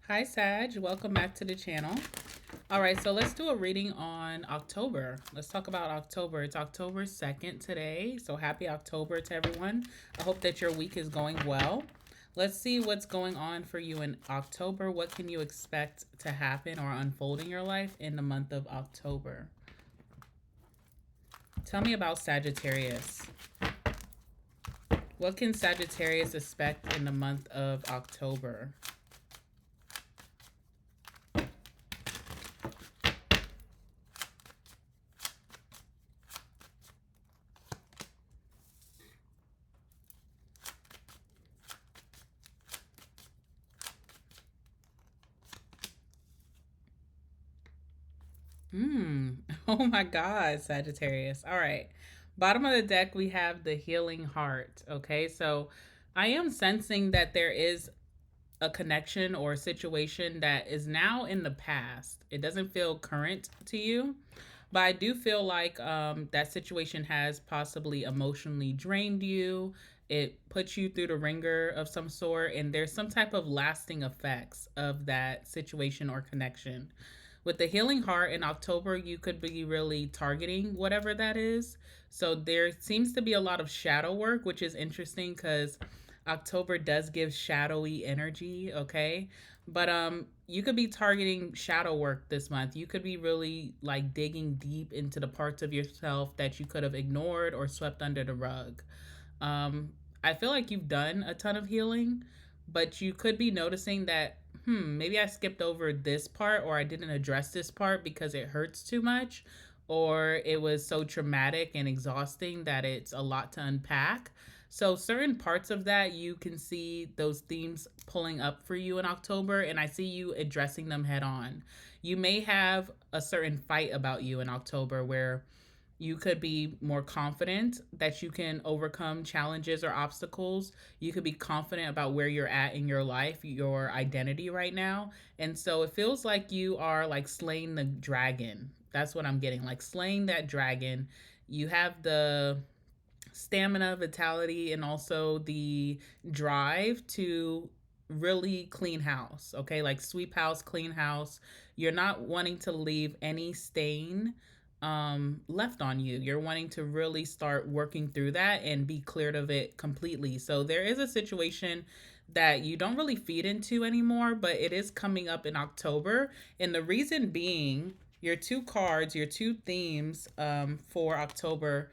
Hi, Sag. Welcome back to the channel. All right, so let's do a reading on October. Let's talk about October. It's October 2nd today, so happy October to everyone. I hope that your week is going well. Let's see what's going on for you in October. What can you expect to happen or unfold in your life in the month of October? Tell me about Sagittarius. What can Sagittarius expect in the month of October? Hmm. Oh my God, Sagittarius. All right. Bottom of the deck, we have the healing heart. Okay. So I am sensing that there is a connection or a situation that is now in the past. It doesn't feel current to you, but I do feel like that situation has possibly emotionally drained you. It puts you through the ringer of some sort, and there's some type of lasting effects of that situation or connection. With the healing heart in October, you could be really targeting whatever that is. So there seems to be a lot of shadow work, which is interesting because October does give shadowy energy, okay? But you could be targeting shadow work this month. You could be really like digging deep into the parts of yourself that you could have ignored or swept under the rug. Um, I feel like you've done a ton of healing, but you could be noticing that, maybe I skipped over this part or I didn't address this part because it hurts too much or it was so traumatic and exhausting that it's a lot to unpack. So, certain parts of that, you can see those themes pulling up for you in October, and I see you addressing them head on. You may have a certain fight about you in October where you could be more confident that you can overcome challenges or obstacles. You could be confident about where you're at in your life, your identity right now. And so it feels like you are like slaying the dragon. That's what I'm getting. Like slaying that dragon. You have the stamina, vitality, and also the drive to really clean house. Okay, like sweep house, clean house. You're not wanting to leave any stain left on you. You're wanting to really start working through that and be cleared of it completely. So there is a situation that you don't really feed into anymore, but it is coming up in October. And the reason being, your two cards, your two themes for October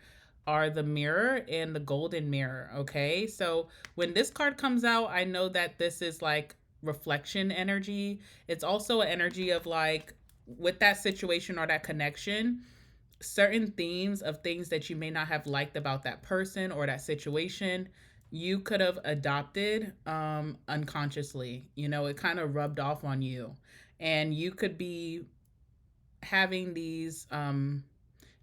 are the mirror and the golden mirror. Okay. So when this card comes out, I know that this is like reflection energy. It's also an energy of like, with that situation or that connection, certain themes of things that you may not have liked about that person or that situation, you could have adopted unconsciously. You know, it kind of rubbed off on you. And you could be having these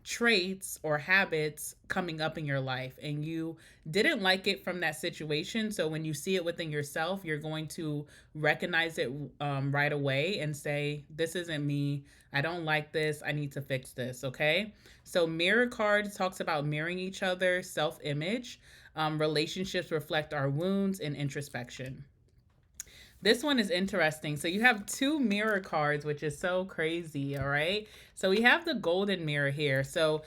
traits or habits coming up in your life and you didn't like it from that situation. So when you see it within yourself, you're going to recognize it right away and say, this isn't me. I don't like this. I need to fix this. Okay. So mirror card talks about mirroring each other, self image. Relationships reflect our wounds and introspection. This one is interesting. So you have two mirror cards, which is so crazy. All right. So we have the golden mirror here. So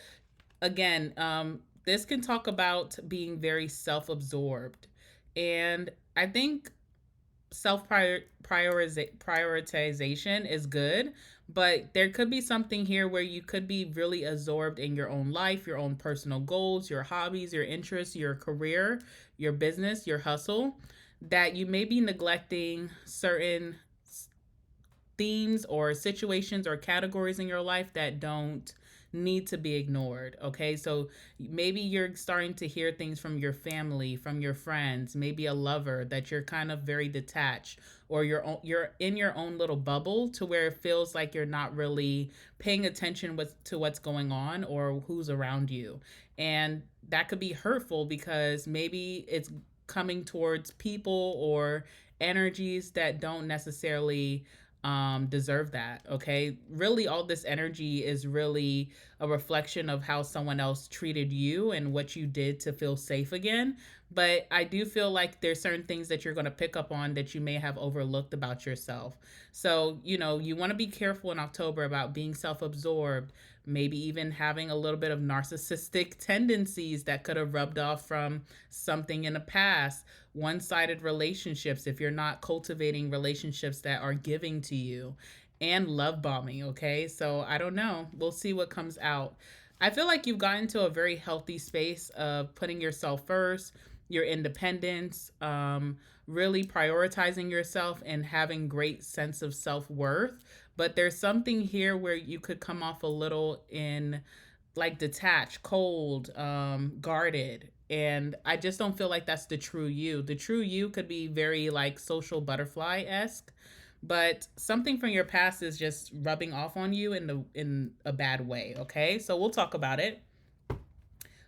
again, this can talk about being very self absorbed. And I think self prioritization is good, but there could be something here where you could be really absorbed in your own life, your own personal goals, your hobbies, your interests, your career, your business, your hustle, that you may be neglecting certain themes or situations or categories in your life that don't need to be ignored. Okay. So maybe you're starting to hear things from your family, from your friends, maybe a lover that you're kind of very detached, or you're in your own little bubble to where it feels like you're not really paying attention to what's going on or who's around you. And that could be hurtful because maybe it's coming towards people or energies that don't necessarily deserve that. Okay. Really, all this energy is really a reflection of how someone else treated you and what you did to feel safe again. But I do feel like there's certain things that you're going to pick up on that you may have overlooked about yourself. So, you want to be careful in October about being self absorbed, maybe even having a little bit of narcissistic tendencies that could have rubbed off from something in the past, one sided relationships, if you're not cultivating relationships that are giving to you, and love bombing. Okay. So I don't know. We'll see what comes out. I feel like you've gotten to a very healthy space of putting yourself first, your independence, really prioritizing yourself and having great sense of self-worth. But there's something here where you could come off a little in like detached, cold, guarded. And I just don't feel like that's the true you. The true you could be very like social butterfly esque, but something from your past is just rubbing off on you in a bad way. Okay, so we'll talk about it.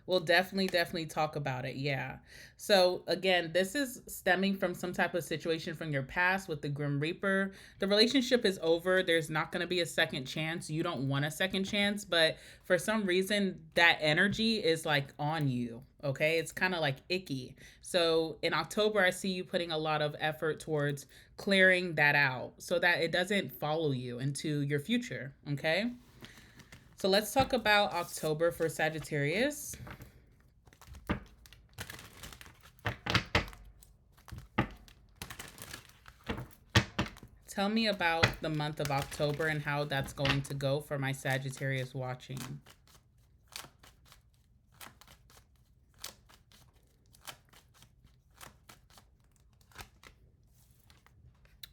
We'll definitely talk about it. Yeah. So again, this is stemming from some type of situation from your past with the Grim Reaper. The relationship is over. There's not going to be a second chance. You don't want a second chance, but for some reason that energy is like on you. Okay? It's kind of like icky. So in October I see you putting a lot of effort towards clearing that out so that it doesn't follow you into your future, okay? So let's talk about October for Sagittarius. Tell me about the month of October and how that's going to go for my Sagittarius watching.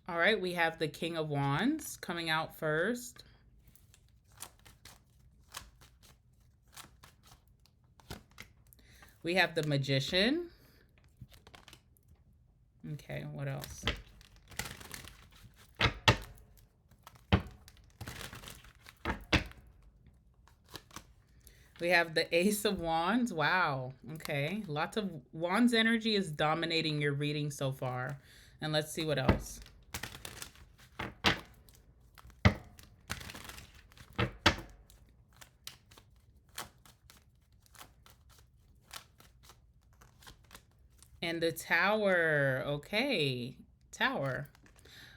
All right, we have the King of Wands coming out first. We have the Magician. Okay, what else? We have the Ace of Wands. Wow. Okay. Lots of Wands energy is dominating your reading so far. And let's see what else. And the Tower. Okay. Tower.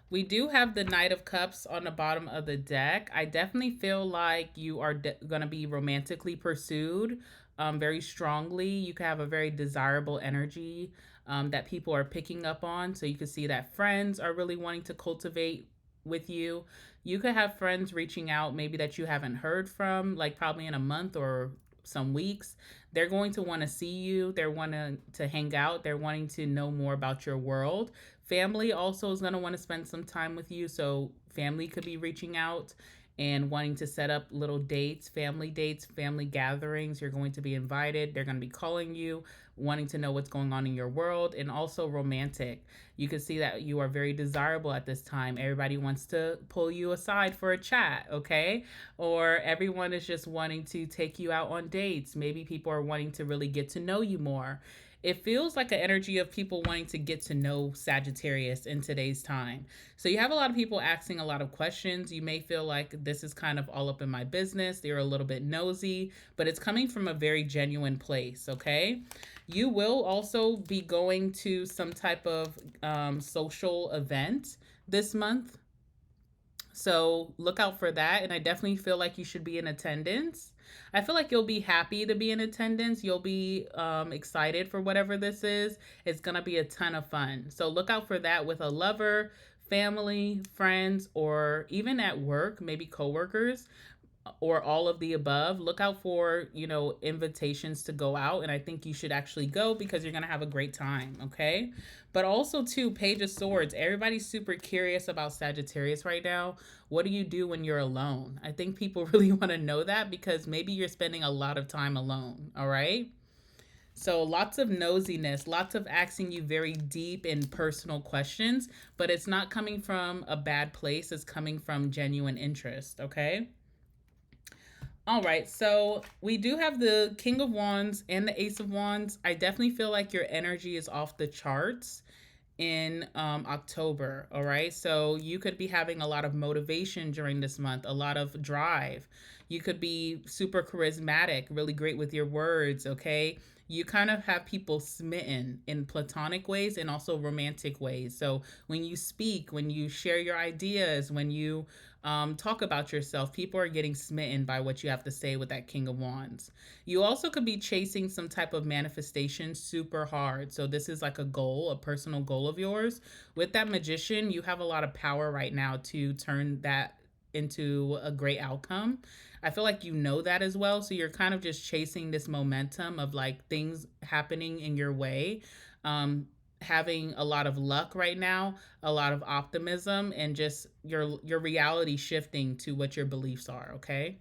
We do have the Knight of Cups on the bottom of the deck. I definitely feel like you are going to be romantically pursued very strongly. You can have a very desirable energy that people are picking up on. So you can see that friends are really wanting to cultivate with you. You could have friends reaching out maybe that you haven't heard from, like probably in a month or some weeks. They're going to want to see you. They're wanting to hang out. They're wanting to know more about your world. Family also is going to want to spend some time with you. So family could be reaching out and wanting to set up little dates, family gatherings. You're going to be invited. They're going to be calling you, wanting to know what's going on in your world, and also romantic. You can see that you are very desirable at this time. Everybody wants to pull you aside for a chat, okay? Or everyone is just wanting to take you out on dates. Maybe people are wanting to really get to know you more. It feels like an energy of people wanting to get to know Sagittarius in today's time. So you have a lot of people asking a lot of questions. You may feel like this is kind of all up in my business. They're a little bit nosy, but it's coming from a very genuine place, okay? You will also be going to some type of social event this month. So look out for that. And I definitely feel like you should be in attendance. I feel like you'll be happy to be in attendance. You'll be excited for whatever this is. It's going to be a ton of fun. So look out for that with a lover, family, friends, or even at work, maybe coworkers or all of the above. Look out for, invitations to go out. And I think you should actually go because you're going to have a great time. Okay. But also, too, Page of Swords. Everybody's super curious about Sagittarius right now. What do you do when you're alone? I think people really want to know that because maybe you're spending a lot of time alone. All right. So lots of nosiness, lots of asking you very deep and personal questions, but it's not coming from a bad place. It's coming from genuine interest. Okay. All right, so we do have the King of Wands and the Ace of Wands. I definitely feel like your energy is off the charts in October. All right, so you could be having a lot of motivation during this month, a lot of drive. You could be super charismatic, really great with your words. Okay, you kind of have people smitten in platonic ways and also romantic ways. So when you speak, when you share your ideas, when you talk about yourself, people are getting smitten by what you have to say with that King of Wands. You also could be chasing some type of manifestation super hard. So this is like a goal, a personal goal of yours. With that Magician, you have a lot of power right now to turn that into a great outcome. I feel like you know that as well. So you're kind of just chasing this momentum of like things happening in your way. Having a lot of luck right now, a lot of optimism, and just your reality shifting to what your beliefs are, okay?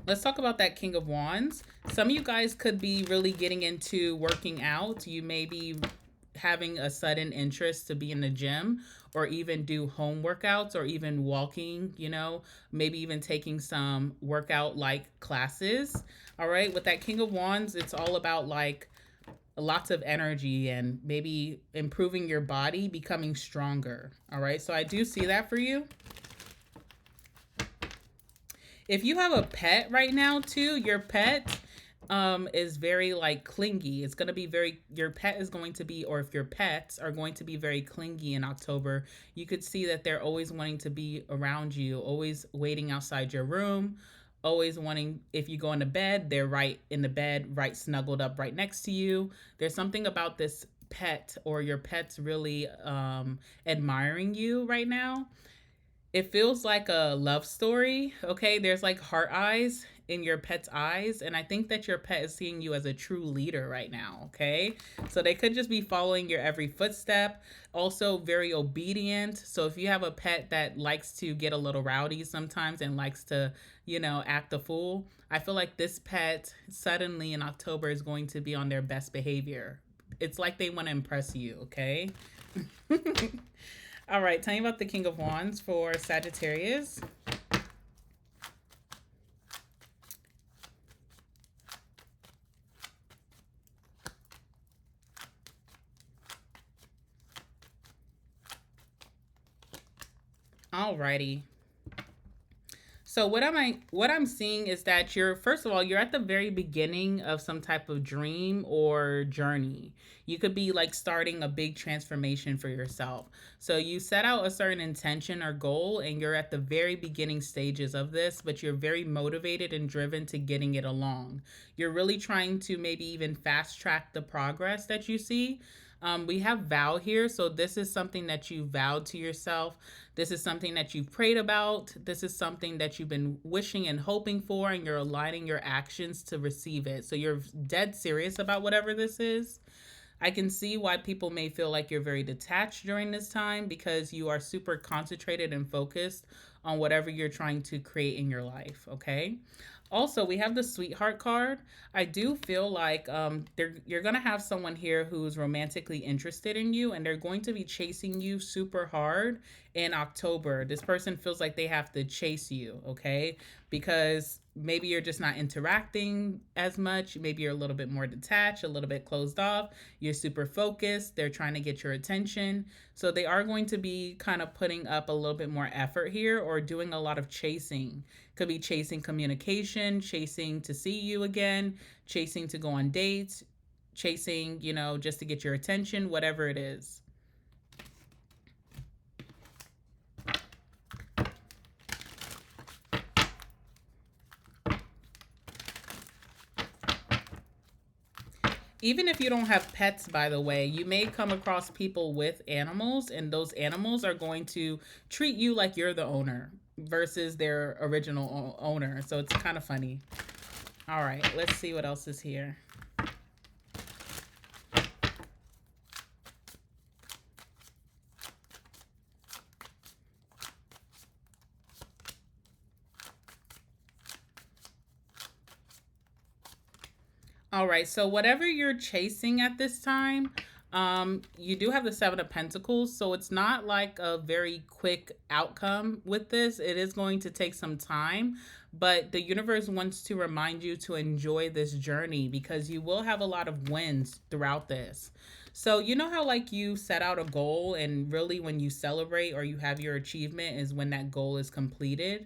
Let's talk about that King of Wands. Some of you guys could be really getting into working out. You may be having a sudden interest to be in the gym or even do home workouts or even walking, maybe even taking some workout like classes. All right. With that King of Wands, it's all about like lots of energy and maybe improving your body, becoming stronger. All right. So I do see that for you. If you have a pet right now too, your pet is very like clingy. It's going to be very, your pet is going to be, or if your pets are going to be very clingy in October, you could see that they're always wanting to be around you, always waiting outside your room, always wanting, if you go into bed, they're right in the bed, right snuggled up right next to you. There's something about this pet or your pet's really admiring you right now. It feels like a love story. Okay, there's like heart eyes in your pet's eyes, and I think that your pet is seeing you as a true leader right now. Okay, so they could just be following your every footstep, also very obedient. So if you have a pet that likes to get a little rowdy sometimes and likes to, act a fool, I feel like this pet suddenly in October is going to be on their best behavior. It's like they want to impress you. Okay. All right, tell me about the King of Wands for Sagittarius. Alrighty. So what I'm seeing is that you're, first of all, you're at the very beginning of some type of dream or journey. You could be like starting a big transformation for yourself. So you set out a certain intention or goal and you're at the very beginning stages of this, but you're very motivated and driven to getting it along. You're really trying to maybe even fast track the progress that you see. We have vow here, so this is something that you vowed to yourself. This is something that you've prayed about. This is something that you've been wishing and hoping for, and you're aligning your actions to receive it. So you're dead serious about whatever this is. I can see why people may feel like you're very detached during this time because you are super concentrated and focused on whatever you're trying to create in your life, okay? Also, we have the sweetheart card. I do feel like you're going to have someone here who's romantically interested in you and they're going to be chasing you super hard in October. This person feels like they have to chase you, okay? Because maybe you're just not interacting as much. Maybe you're a little bit more detached, a little bit closed off. You're super focused. They're trying to get your attention. So they are going to be kind of putting up a little bit more effort here or doing a lot of chasing. Could be chasing communication, chasing to see you again, chasing to go on dates, chasing, just to get your attention, whatever it is. Even if you don't have pets, by the way, you may come across people with animals, and those animals are going to treat you like you're the owner versus their original owner. So it's kind of funny. All right, let's see what else is here. All right, so whatever you're chasing at this time, you do have the Seven of Pentacles, so it's not like a very quick outcome with this. It is going to take some time, but the universe wants to remind you to enjoy this journey because you will have a lot of wins throughout this. So you know how like you set out a goal and really when you celebrate or you have your achievement is when that goal is completed.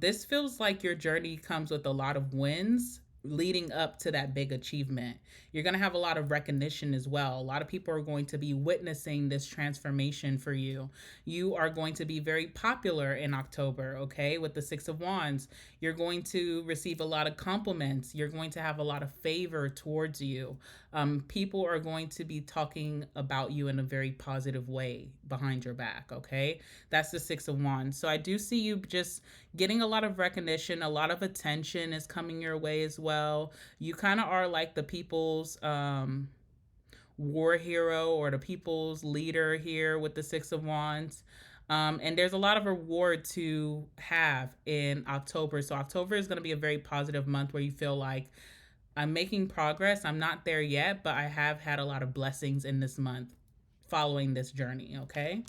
This feels like your journey comes with a lot of wins leading up to that big achievement. You're going to have a lot of recognition as well. A lot of people are going to be witnessing this transformation for you. You are going to be very popular in October, okay? With the 6 of Wands, you're going to receive a lot of compliments. You're going to have a lot of favor towards you. People are going to be talking about you in a very positive way behind your back, okay? That's the 6 of Wands. So I do see you just getting a lot of recognition, a lot of attention is coming your way as well. You kind of are like the people's war hero or the people's leader here with the 6 of Wands. And there's a lot of reward to have in October. So October is going to be a very positive month where you feel like I'm making progress. I'm not there yet, but I have had a lot of blessings in this month following this journey, okay?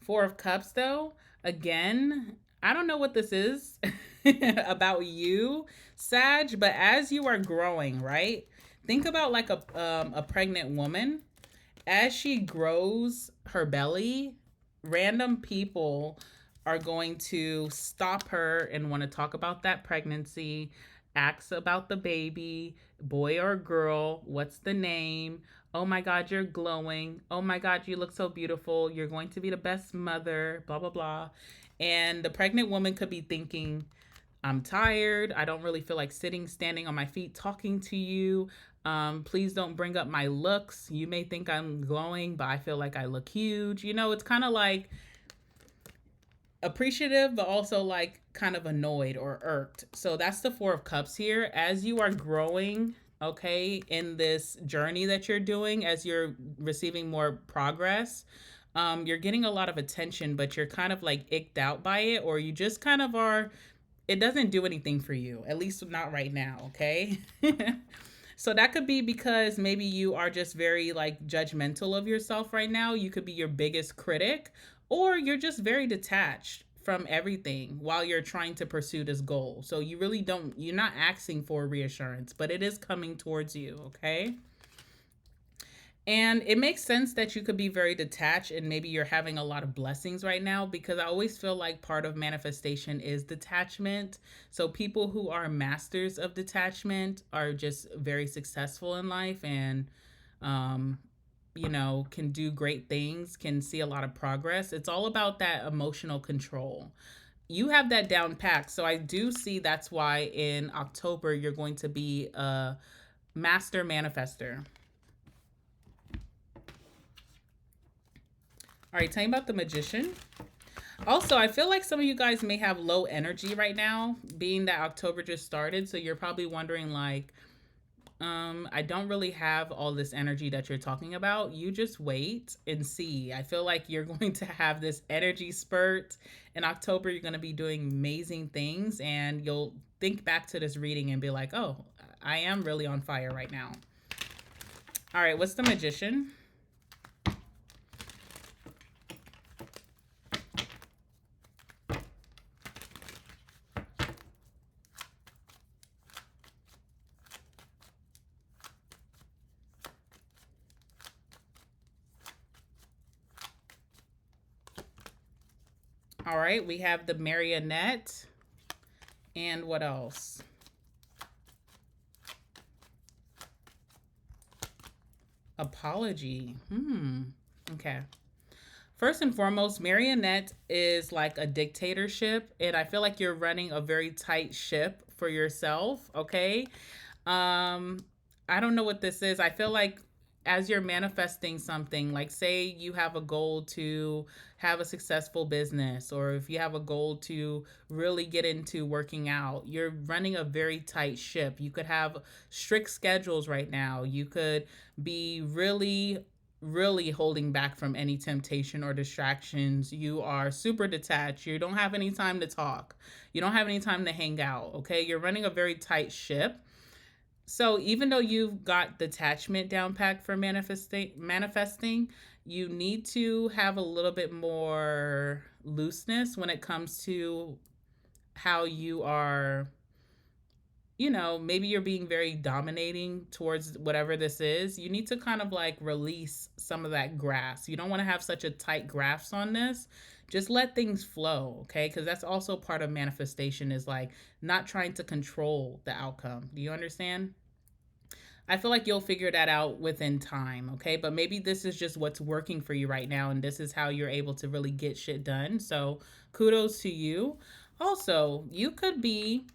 4 of Cups, though, again, I don't know what this is about you, Sag, but as you are growing, right? Think about like a pregnant woman. As she grows her belly, random people are going to stop her and want to talk about that pregnancy, ask about the baby, boy or girl, what's the name? Oh my God, you're glowing. Oh my God, you look so beautiful. You're going to be the best mother, blah, blah, blah. And the pregnant woman could be thinking, I'm tired. I don't really feel like sitting, standing on my feet, talking to you. Please don't bring up my looks. You may think I'm glowing, but I feel like I look huge. You know, it's kind of like appreciative, but also like kind of annoyed or irked. So that's the 4 of Cups here. As you are growing, okay, in this journey that you're doing, as you're receiving more progress, you're getting a lot of attention, but you're kind of like icked out by it, or you just kind of are, it doesn't do anything for you, at least not right now, okay? So that could be because maybe you are just very like judgmental of yourself right now. You could be your biggest critic, or you're just very detached from everything while you're trying to pursue this goal. So you really don't, you're not asking for reassurance, but it is coming towards you, okay? And it makes sense that you could be very detached and maybe you're having a lot of blessings right now, because I always feel like part of manifestation is detachment. So people who are masters of detachment are just very successful in life and, um, you know, can do great things, can see a lot of progress. It's all about that emotional control. You have that down packed. So I do see that's why in October you're going to be a master manifester. All right, tell me about the Magician. Also, I feel like some of you guys may have low energy right now, being that October just started. So you're probably wondering, like, I don't really have all this energy that you're talking about. You just wait and see. I feel like you're going to have this energy spurt in October. You're going to be doing amazing things, and you'll think back to this reading and be like, oh, I am really on fire right now. All right, what's the Magician? All right, we have the Marionette. And what else? Apology. Okay. First and foremost, Marionette is like a dictatorship, and I feel like you're running a very tight ship for yourself, okay? Um, I don't know what this is. I feel like as you're manifesting something, like say you have a goal to have a successful business, or if you have a goal to really get into working out, you're running a very tight ship. You could have strict schedules right now. You could be really holding back from any temptation or distractions. You are super detached. You don't have any time to talk. You don't have any time to hang out, okay? You're running a very tight ship. So even though you've got detachment down packed for manifesting, you need to have a little bit more looseness when it comes to how you are maybe you're being very dominating towards whatever this is. You need to kind of like release some of that grasp. You don't want to have such a tight grasp on this. Just let things flow, okay? Because that's also part of manifestation, is like not trying to control the outcome. Do you understand? I feel like you'll figure that out within time, okay? But maybe this is just what's working for you right now, and this is how you're able to really get shit done. So kudos to you. Also, you could be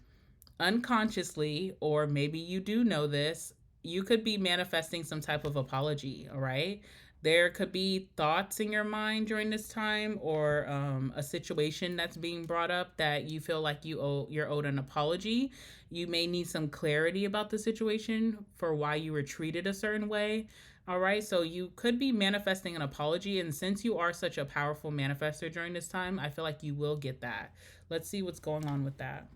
unconsciously, or maybe you do know this, you could be manifesting some type of apology, all right? There could be thoughts in your mind during this time, or a situation that's being brought up that you feel like you're owed an apology. You may need some clarity about the situation for why you were treated a certain way. All right, so you could be manifesting an apology, and since you are such a powerful manifester during this time, I feel like you will get that. Let's see what's going on with that.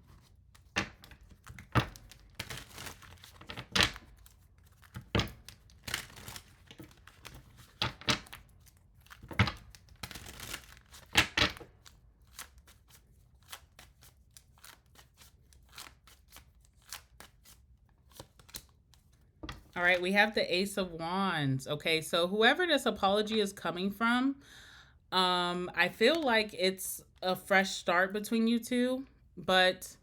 All right, we have the Ace of Wands. Okay, so whoever this apology is coming from, I feel like it's a fresh start between you two, but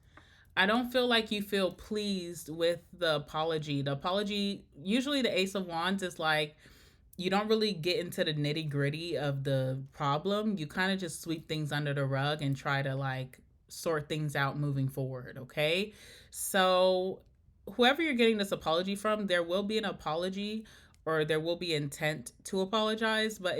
I don't feel like you feel pleased with the apology. The apology, usually the Ace of Wands is like, you don't really get into the nitty gritty of the problem. You kind of just sweep things under the rug and try to like sort things out moving forward. Okay. So, whoever you're getting this apology from, there will be an apology, or there will be intent to apologize, but um,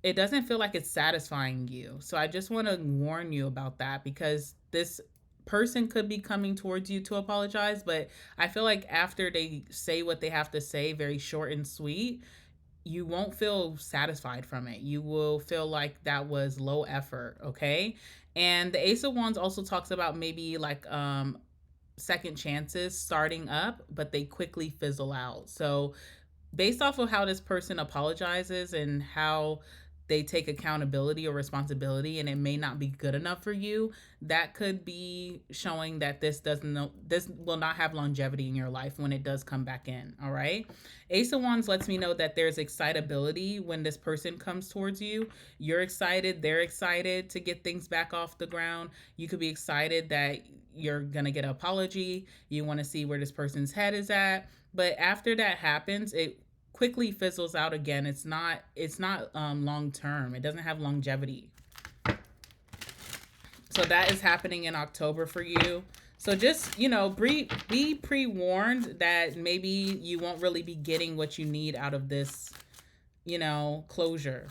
it doesn't feel like it's satisfying you. So I just want to warn you about that, because this person could be coming towards you to apologize, but I feel like after they say what they have to say, very short and sweet, you won't feel satisfied from it. You will feel like that was low effort, okay? And the Ace of Wands also talks about maybe like second chances starting up, but they quickly fizzle out. So based off of how this person apologizes and how they take accountability or responsibility, and it may not be good enough for you, that could be showing that this will not have longevity in your life when it does come back in. All right, Ace of Wands lets me know that there's excitability when this person comes towards you. You're excited, they're excited to get things back off the ground. You could be excited that you're gonna get an apology. You want to see where this person's head is at, but after that happens, it quickly fizzles out again. It's not long term. It doesn't have longevity. So that is happening in October for you. So just, be pre-warned that maybe you won't really be getting what you need out of this, closure.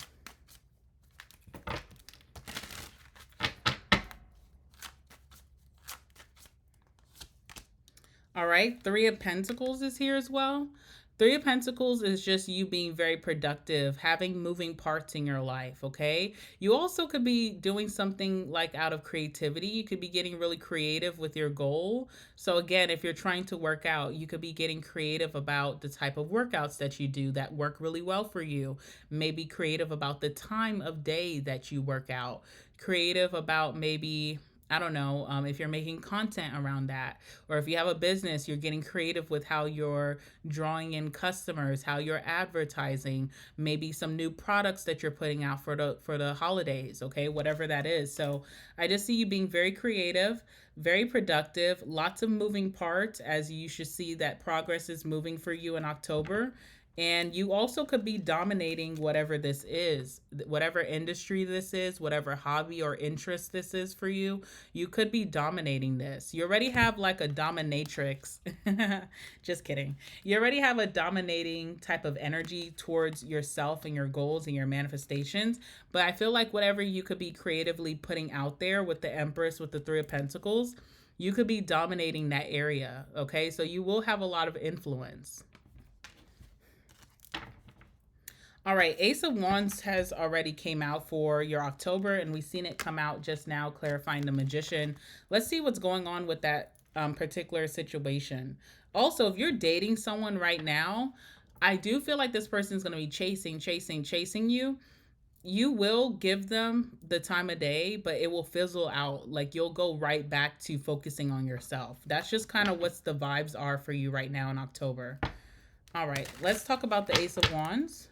All right, Three of Pentacles is here as well. Three of Pentacles is just you being very productive, having moving parts in your life, okay? You also could be doing something like out of creativity. You could be getting really creative with your goal. So, again, if you're trying to work out, you could be getting creative about the type of workouts that you do that work really well for you. Maybe creative about the time of day that you work out, creative about maybe, I don't know, if you're making content around that, or if you have a business, you're getting creative with how you're drawing in customers, how you're advertising, maybe some new products that you're putting out for the holidays, okay, whatever that is. So I just see you being very creative, very productive, lots of moving parts, as you should see that progress is moving for you in October. And you also could be dominating whatever this is, whatever industry this is, whatever hobby or interest this is for you. You could be dominating this. You already have like a dominatrix. Just kidding. You already have a dominating type of energy towards yourself and your goals and your manifestations. But I feel like whatever you could be creatively putting out there with the Empress, with the Three of Pentacles, you could be dominating that area. Okay. So you will have a lot of influence. All right, Ace of Wands has already came out for your October, and we've seen it come out just now, clarifying the Magician. Let's see what's going on with that particular situation. Also, if you're dating someone right now, I do feel like this person's going to be chasing you. you will give them the time of day, but it will fizzle out. Like you'll go right back to focusing on yourself. That's just kind of what's the vibes are for you right now in October. All right, let's talk about the Ace of Wands.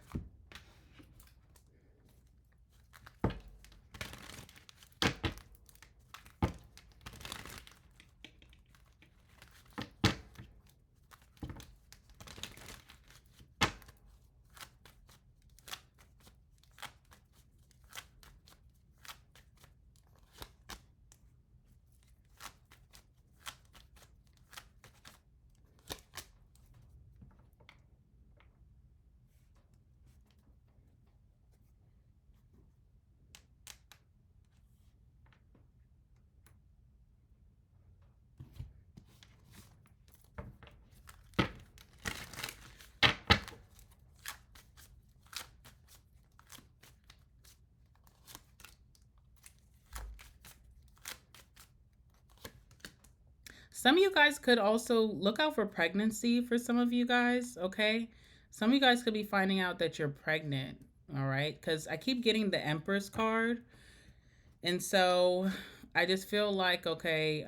Some of you guys could also look out for pregnancy for some of you guys, okay? Some of you guys could be finding out that you're pregnant, all right? Because I keep getting the Empress card. And so I just feel like, okay,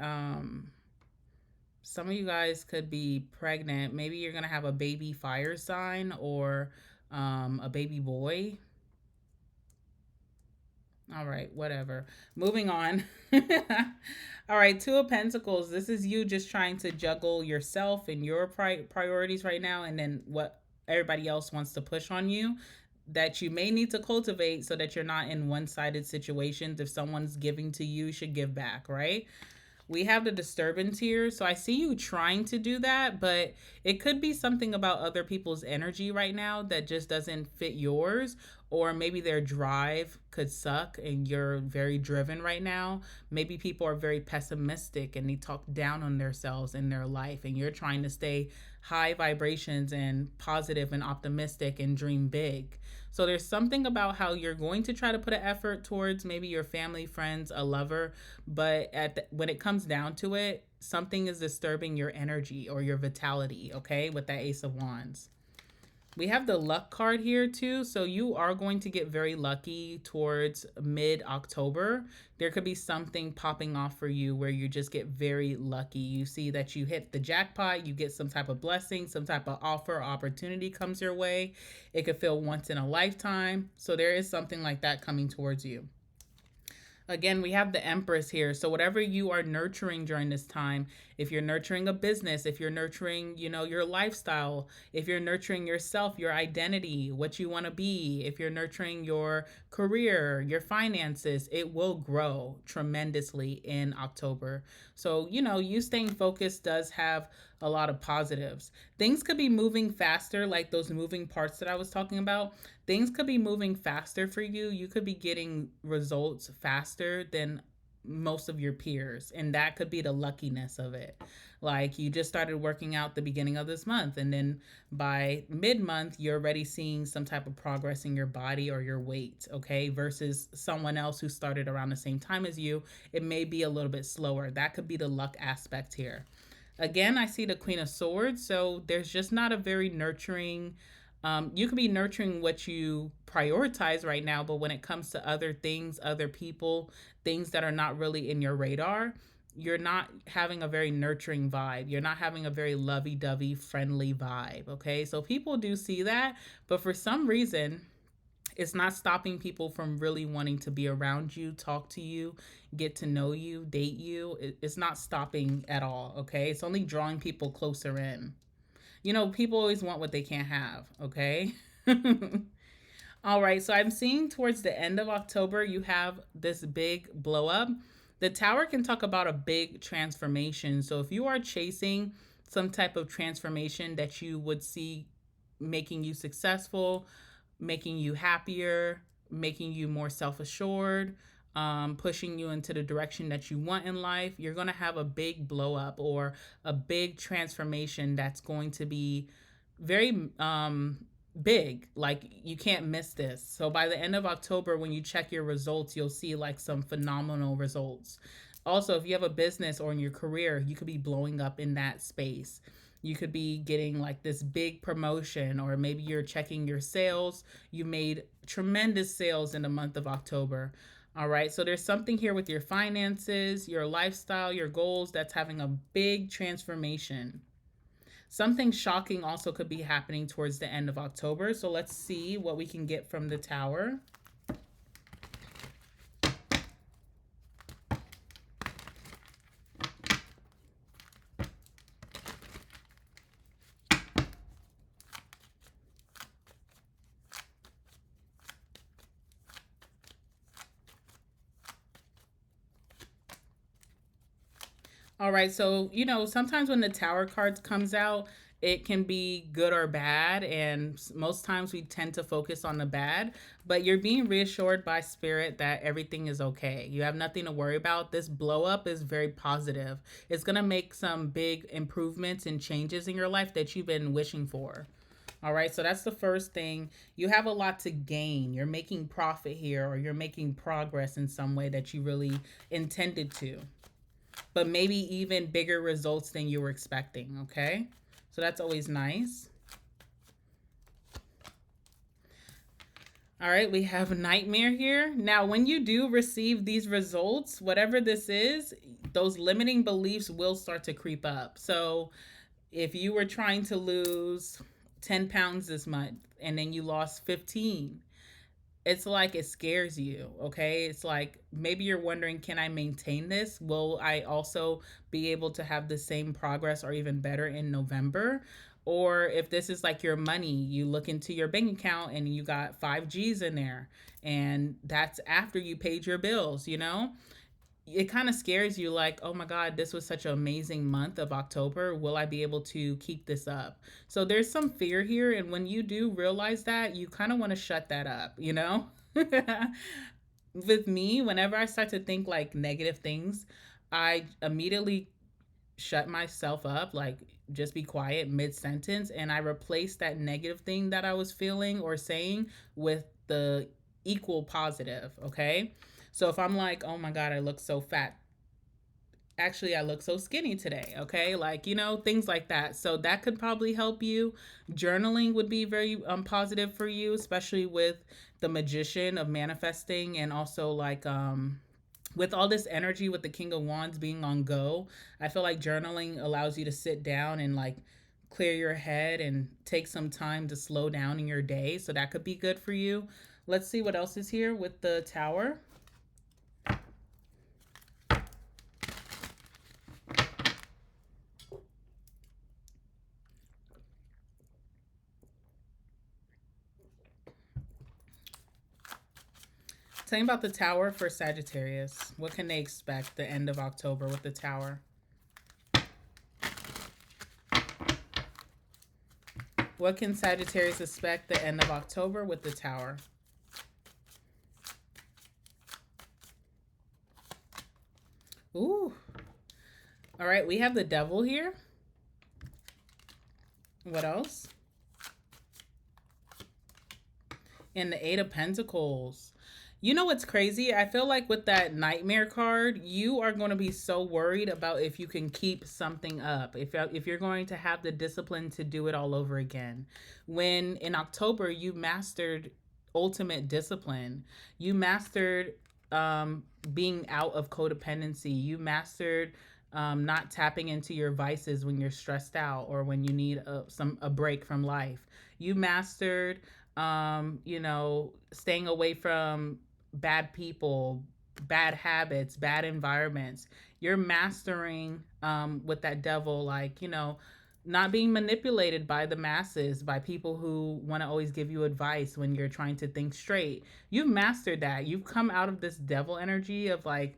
some of you guys could be pregnant. Maybe you're going to have a baby fire sign or a baby boy. All right, whatever. Moving on. All right, Two of Pentacles. This is you just trying to juggle yourself and your priorities right now, and then what everybody else wants to push on you that you may need to cultivate so that you're not in one sided situations. If someone's giving to you, you should give back, right? We have the disturbance here. So I see you trying to do that, but it could be something about other people's energy right now that just doesn't fit yours. Or maybe their drive could suck and you're very driven right now. Maybe people are very pessimistic and they talk down on themselves in their life, and you're trying to stay high vibrations and positive and optimistic and dream big. So there's something about how you're going to try to put an effort towards maybe your family, friends, a lover, but when it comes down to it, something is disturbing your energy or your vitality, okay, with that Ace of Wands. We have the luck card here too. So you are going to get very lucky towards mid-October. There could be something popping off for you where you just get very lucky. You see that you hit the jackpot, you get some type of blessing, some type of offer or opportunity comes your way. It could feel once in a lifetime. So there is something like that coming towards you. Again, we have the Empress here. So whatever you are nurturing during this time, if you're nurturing a business, if you're nurturing, your lifestyle, if you're nurturing yourself, your identity, what you want to be, if you're nurturing your career, your finances, it will grow tremendously in October. So, you staying focused does have a lot of positives. Things could be moving faster, like those moving parts that I was talking about. Things could be moving faster for you. You could be getting results faster than most of your peers, and that could be the luckiness of it. Like you just started working out the beginning of this month, and then by mid-month you're already seeing some type of progress in your body or your weight, okay, versus someone else who started around the same time as you. It may be a little bit slower. That could be the luck aspect here. Again, I see the Queen of Swords, so there's just not a very nurturing. You could be nurturing what you prioritize right now, but when it comes to other things, other people, things that are not really in your radar, you're not having a very nurturing vibe. You're not having a very lovey dovey, friendly vibe. Okay. So people do see that, but for some reason, it's not stopping people from really wanting to be around you, talk to you, get to know you, date you. It's not stopping at all. Okay. It's only drawing people closer in. People always want what they can't have. Okay. All right. So I'm seeing towards the end of October, you have this big blow up. The tower can talk about a big transformation. So if you are chasing some type of transformation that you would see making you successful, making you happier, making you more self assured, pushing you into the direction that you want in life, you're going to have a big blow up or a big transformation that's going to be very big. Like you can't miss this. So by the end of October, when you check your results, you'll see like some phenomenal results. Also, if you have a business or in your career, you could be blowing up in that space. You could be getting like this big promotion, or maybe you're checking your sales. You made tremendous sales in the month of October. All right, so there's something here with your finances, your lifestyle, your goals that's having a big transformation. Something shocking also could be happening towards the end of October. So let's see what we can get from the Tower. All right, so sometimes when the Tower cards comes out, it can be good or bad, and most times we tend to focus on the bad. But you're being reassured by Spirit that everything is okay. You have nothing to worry about. This blow up is very positive. It's gonna make some big improvements and changes in your life that you've been wishing for. All right, so that's the first thing. You have a lot to gain. You're making profit here, or you're making progress in some way that you really intended to, but maybe even bigger results than you were expecting. Okay, so that's always nice. All right, we have Nightmare here. Now, when you do receive these results, whatever this is, those limiting beliefs will start to creep up. So if you were trying to lose 10 pounds this month and then you lost 15, it's like it scares you. Okay, it's like maybe you're wondering, can I maintain this? Will I also be able to have the same progress or even better in November? Or if this is like your money, you look into your bank account and you got 5 G's in there, and that's after you paid your bills. It kind of scares you, like, oh my God, this was such an amazing month of October. Will I be able to keep this up? So there's some fear here. And when you do realize that, you kind of want to shut that up. With me, whenever I start to think like negative things, I immediately shut myself up, like just be quiet mid sentence, and I replace that negative thing that I was feeling or saying with the equal positive. Okay. So if I'm like, oh my God, I look so fat, actually I look so skinny today. Okay, like things like that. So that could probably help you. Journaling would be very positive for you, especially with the Magician of manifesting, and also like with all this energy with the King of Wands being on go. I feel like journaling allows you to sit down and like clear your head and take some time to slow down in your day, so that could be good for you. Let's see what else is here with the Tower. Tell me about the Tower for Sagittarius. What can they expect the end of October with the Tower? What can Sagittarius expect the end of October with the Tower? Ooh. All right, we have the Devil here. What else? And the Eight of Pentacles. You know what's crazy? I feel like with that Nightmare card, you are going to be so worried about if you can keep something up, if you're going to have the discipline to do it all over again. When in October you mastered ultimate discipline, you mastered being out of codependency, you mastered not tapping into your vices when you're stressed out or when you need a break from life. You mastered staying away from bad people, bad habits, bad environments. You're mastering with that Devil, like, not being manipulated by the masses, by people who want to always give you advice when you're trying to think straight. You've mastered that. You've come out of this Devil energy of like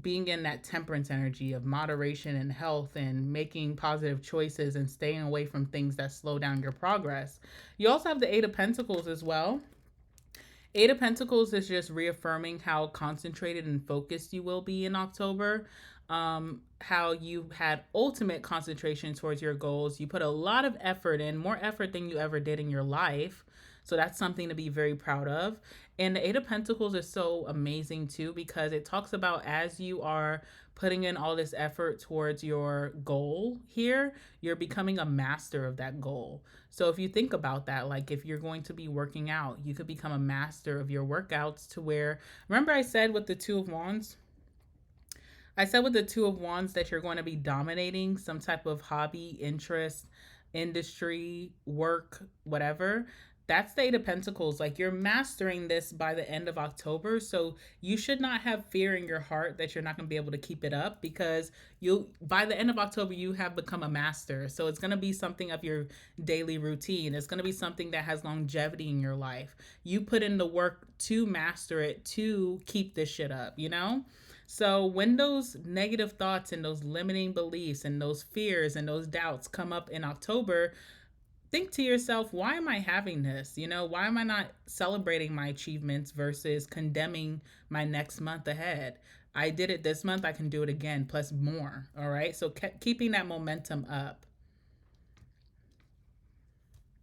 being in that temperance energy of moderation and health and making positive choices and staying away from things that slow down your progress. You also have the Eight of Pentacles as well. Eight of Pentacles is just reaffirming how concentrated and focused you will be in October. How you had ultimate concentration towards your goals. You put a lot of effort in, more effort than you ever did in your life. So that's something to be very proud of. And the Eight of Pentacles is so amazing too because it talks about as you are putting in all this effort towards your goal here, you're becoming a master of that goal. So if you think about that, like if you're going to be working out, you could become a master of your workouts to where, remember I said with the Two of Wands? I said with the Two of Wands that you're going to be dominating some type of hobby, interest, industry, work, whatever. That's the Eight of Pentacles. Like you're mastering this by the end of October. So you should not have fear in your heart that you're not going to be able to keep it up because you by the end of October you have become a master. So it's going to be something of your daily routine. It's going to be something that has longevity in your life. You put in the work to master it, to keep this shit up, you know? So when those negative thoughts and those limiting beliefs and those fears and those doubts come up in October, think to yourself, why am I having this? You know, why am I not celebrating my achievements versus condemning my next month ahead? I did it this month, I can do it again, plus more. All right. So keeping that momentum up.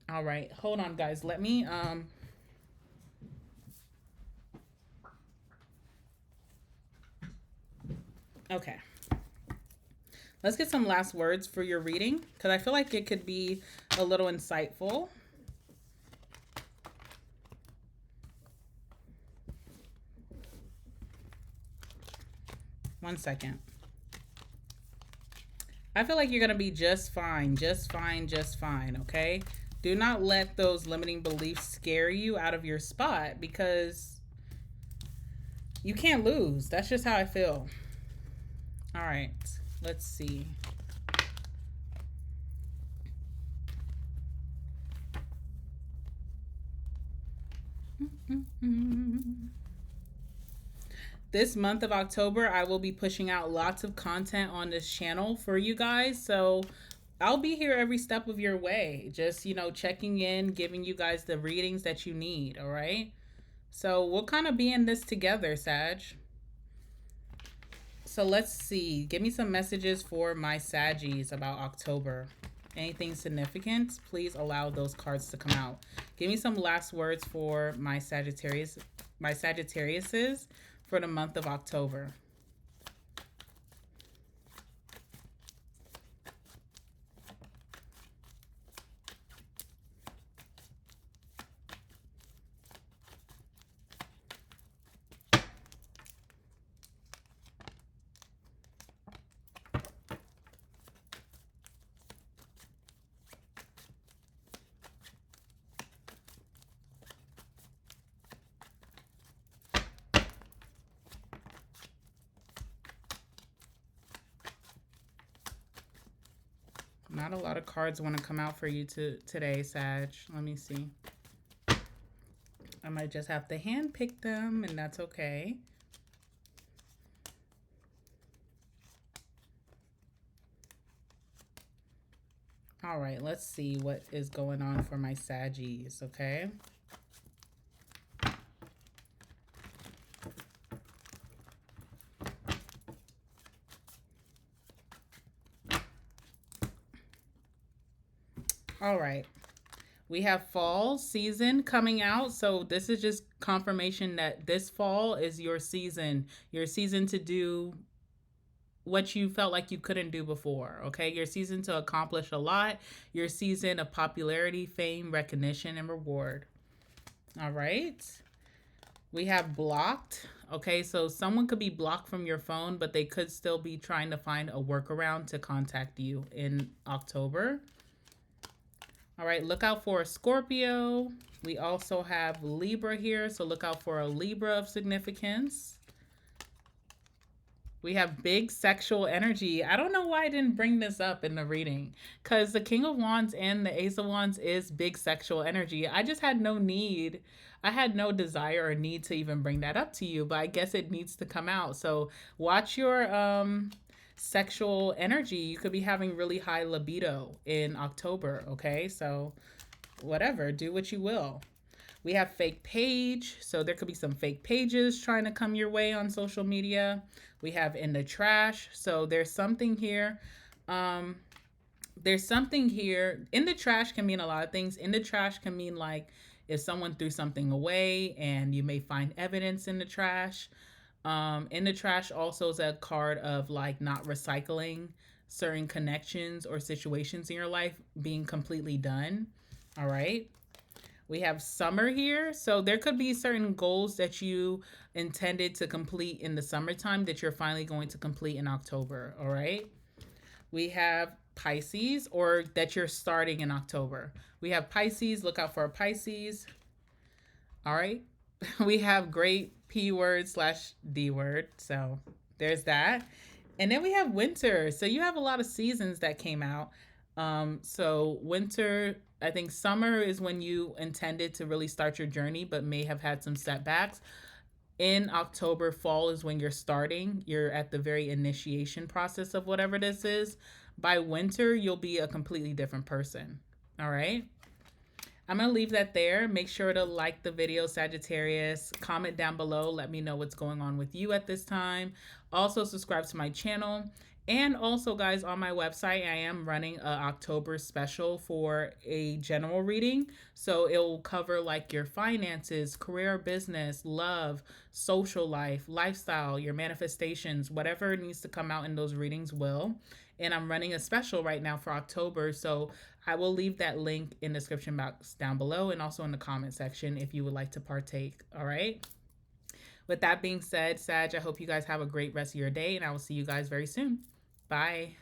All right. Hold on, guys. Let me okay. Let's get some last words for your reading because I feel like it could be a little insightful. One second. I feel like you're going to be just fine, just fine, just fine, okay? Do not let those limiting beliefs scare you out of your spot because you can't lose. That's just how I feel. All right, let's see. This month of October, I will be pushing out lots of content on this channel for you guys. So I'll be here every step of your way. Just, you know, checking in, giving you guys the readings that you need. All right. So we'll kind of be in this together, Sag. So let's see. Give me some messages for my Saggies about October. Anything significant? Please allow those cards to come out. Give me some last words for my Sagittariuses for the month of October. Not a lot of cards want to come out for you today, Sag. Let me see. I might just have to hand pick them, and that's okay. All right, let's see what is going on for my Saggies, okay? All right. We have fall season coming out. So this is just confirmation that this fall is your season to do what you felt like you couldn't do before. Okay. Your season to accomplish a lot, your season of popularity, fame, recognition, and reward. All right. We have blocked. Okay. So someone could be blocked from your phone, but they could still be trying to find a workaround to contact you in October. All right, look out for a Scorpio. We also have Libra here, so look out for a Libra of significance. We have big sexual energy. I don't know why I didn't bring this up in the reading because the King of Wands and the Ace of Wands is big sexual energy. I just had no need. I had no desire or need to even bring that up to you, but I guess it needs to come out. So watch your sexual energy. You could be having really high libido in October, okay? So whatever, do what you will. We have fake page, so there could be some fake pages trying to come your way on social media. We have in the trash, so there's something here. There's something here. In the trash can mean a lot of things. In the trash can mean like if someone threw something away and you may find evidence in the trash. In the trash also is a card of like not recycling certain connections or situations in your life being completely done. All right. We have summer here. So there could be certain goals that you intended to complete in the summertime that you're finally going to complete in October. All right. We have Pisces, or that you're starting in October. We have Pisces. Look out for a Pisces. All right. We have great P word slash D word. So there's that. And then we have winter. So you have a lot of seasons that came out. So winter, I think summer is when you intended to really start your journey, but may have had some setbacks. In October, fall is when you're starting. You're at the very initiation process of whatever this is. By winter, you'll be a completely different person. All right. I'm going to leave that there. Make sure to like the video, Sagittarius. Comment down below. Let me know what's going on with you at this time. Also, subscribe to my channel. And also, guys, on my website, I am running an October special for a general reading. So it will cover like your finances, career, business, love, social life, lifestyle, your manifestations, whatever needs to come out in those readings will. And I'm running a special right now for October. So I will leave that link in the description box down below and also in the comment section if you would like to partake. All right. With that being said, Sag, I hope you guys have a great rest of your day, and I will see you guys very soon. Bye.